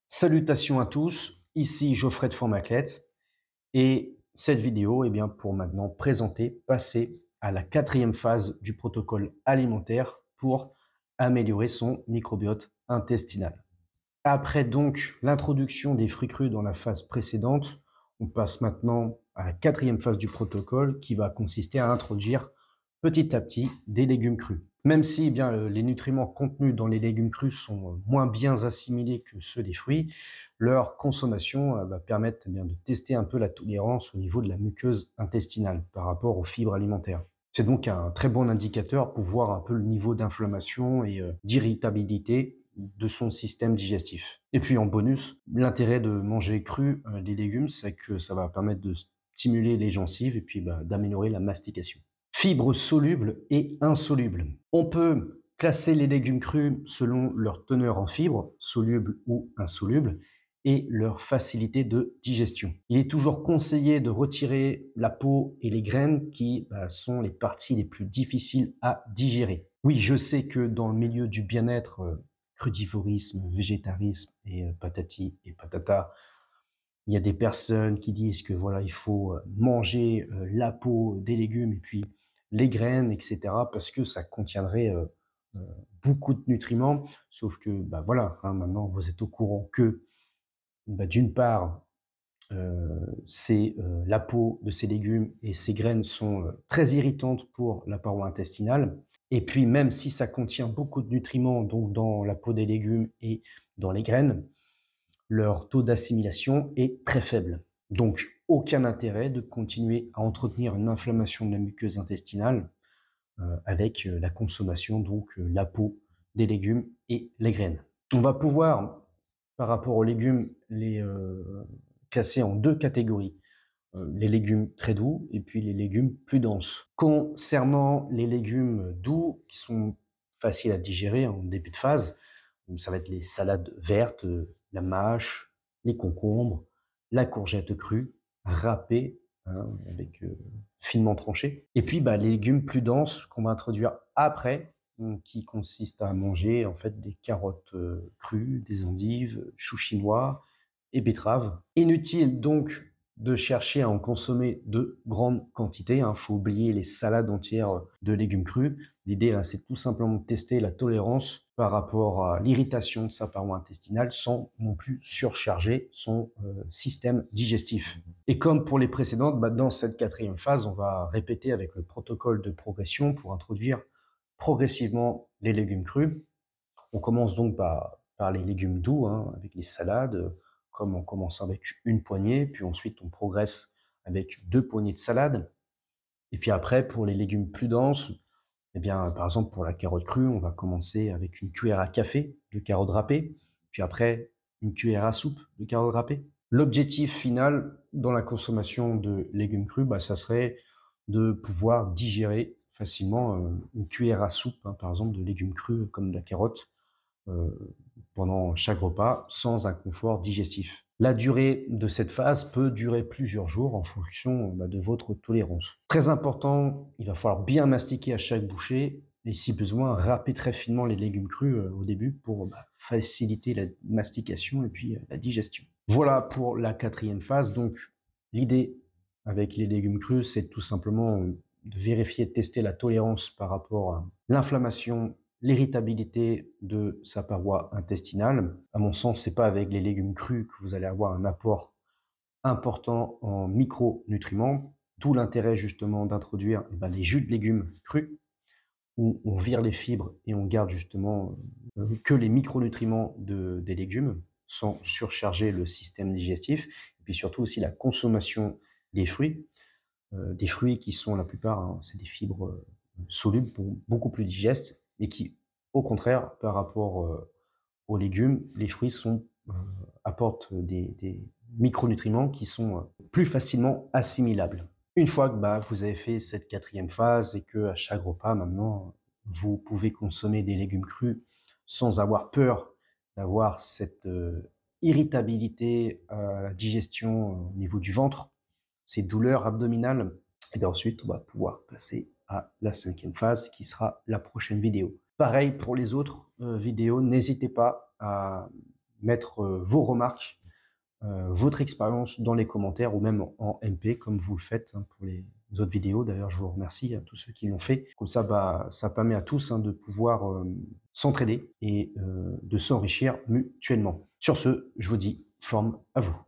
Salutations à tous, ici Geoffrey de Formaclette et cette vidéo est bien pour maintenant passer à la quatrième phase du protocole alimentaire pour améliorer son microbiote intestinal. Après donc l'introduction des fruits crus dans la phase précédente, on passe maintenant à la quatrième phase du protocole qui va consister à introduire petit à petit des légumes crus. Même si les nutriments contenus dans les légumes crus sont moins bien assimilés que ceux des fruits, leur consommation va permettre de tester un peu la tolérance au niveau de la muqueuse intestinale par rapport aux fibres alimentaires. C'est donc un très bon indicateur pour voir un peu le niveau d'inflammation et d'irritabilité de son système digestif. Et puis en bonus, l'intérêt de manger cru des légumes, c'est que ça va permettre de stimuler les gencives et puis d'améliorer la mastication. Fibres solubles et insolubles. On peut classer les légumes crus selon leur teneur en fibres, solubles ou insolubles, et leur facilité de digestion. Il est toujours conseillé de retirer la peau et les graines qui sont les parties les plus difficiles à digérer. Oui, je sais que dans le milieu du bien-être, crudivorisme, végétarisme et patati et patata, il y a des personnes qui disent que voilà, il faut manger la peau des légumes et puis les graines, etc., parce que ça contiendrait euh, beaucoup de nutriments. Sauf que, voilà, maintenant vous êtes au courant que, d'une part, c'est la peau de ces légumes et ces graines sont très irritantes pour la paroi intestinale. Et puis, même si ça contient beaucoup de nutriments, donc dans la peau des légumes et dans les graines, leur taux d'assimilation est très faible. Donc, aucun intérêt de continuer à entretenir une inflammation de la muqueuse intestinale avec la consommation, donc la peau des légumes et les graines. On va pouvoir, par rapport aux légumes, les classer en deux catégories. Les légumes très doux et puis les légumes plus denses. Concernant les légumes doux, qui sont faciles à digérer en début de phase, ça va être les salades vertes, la mâche, les concombres, la courgette crue, râpée, avec finement tranché. Et puis les légumes plus denses qu'on va introduire après, qui consistent à manger en fait des carottes crues, des endives, choux chinois et betteraves. Inutile donc de chercher à en consommer de grandes quantités. Il faut oublier les salades entières de légumes crus. L'idée, là, c'est tout simplement de tester la tolérance par rapport à l'irritation de sa paroi intestinale sans non plus surcharger son système digestif. Et comme pour les précédentes, dans cette quatrième phase, on va répéter avec le protocole de progression pour introduire progressivement les légumes crus. On commence donc par les légumes doux, avec les salades, comme en commençant avec une poignée, puis ensuite on progresse avec 2 poignées de salade. Et puis après, pour les légumes plus denses, par exemple, pour la carotte crue, on va commencer avec une cuillère à café de carottes râpées, puis après, une cuillère à soupe de carottes râpées. L'objectif final dans la consommation de légumes crus, ça serait de pouvoir digérer facilement une cuillère à soupe, par exemple, de légumes crus comme de la carotte, pendant chaque repas sans inconfort digestif. La durée de cette phase peut durer plusieurs jours en fonction de votre tolérance. Très important, il va falloir bien mastiquer à chaque bouchée et si besoin, râper très finement les légumes crus au début pour faciliter la mastication et puis la digestion. Voilà pour la quatrième phase. Donc, l'idée avec les légumes crus, c'est tout simplement de vérifier, de tester la tolérance par rapport à l'inflammation, l'irritabilité de sa paroi intestinale. À mon sens, c'est pas avec les légumes crus que vous allez avoir un apport important en micronutriments. Tout l'intérêt justement d'introduire les jus de légumes crus où on vire les fibres et on garde justement que les micronutriments des légumes sans surcharger le système digestif. Et puis surtout aussi la consommation des fruits qui sont la plupart, c'est des fibres solubles, beaucoup plus digestes et qui, au contraire, par rapport aux légumes, les fruits apportent des micronutriments qui sont plus facilement assimilables. Une fois que vous avez fait cette quatrième phase et que à chaque repas maintenant vous pouvez consommer des légumes crus sans avoir peur d'avoir cette irritabilité à la digestion au niveau du ventre, ces douleurs abdominales, et bien ensuite on va pouvoir passer à la cinquième phase qui sera la prochaine vidéo. Pareil pour les autres vidéos, n'hésitez pas à mettre vos remarques, votre expérience dans les commentaires ou même en MP comme vous le faites hein, pour les autres vidéos. D'ailleurs, je vous remercie à tous ceux qui l'ont fait. Comme ça, bah, ça permet à tous hein, de pouvoir s'entraider et de s'enrichir mutuellement. Sur ce, je vous dis forme à vous.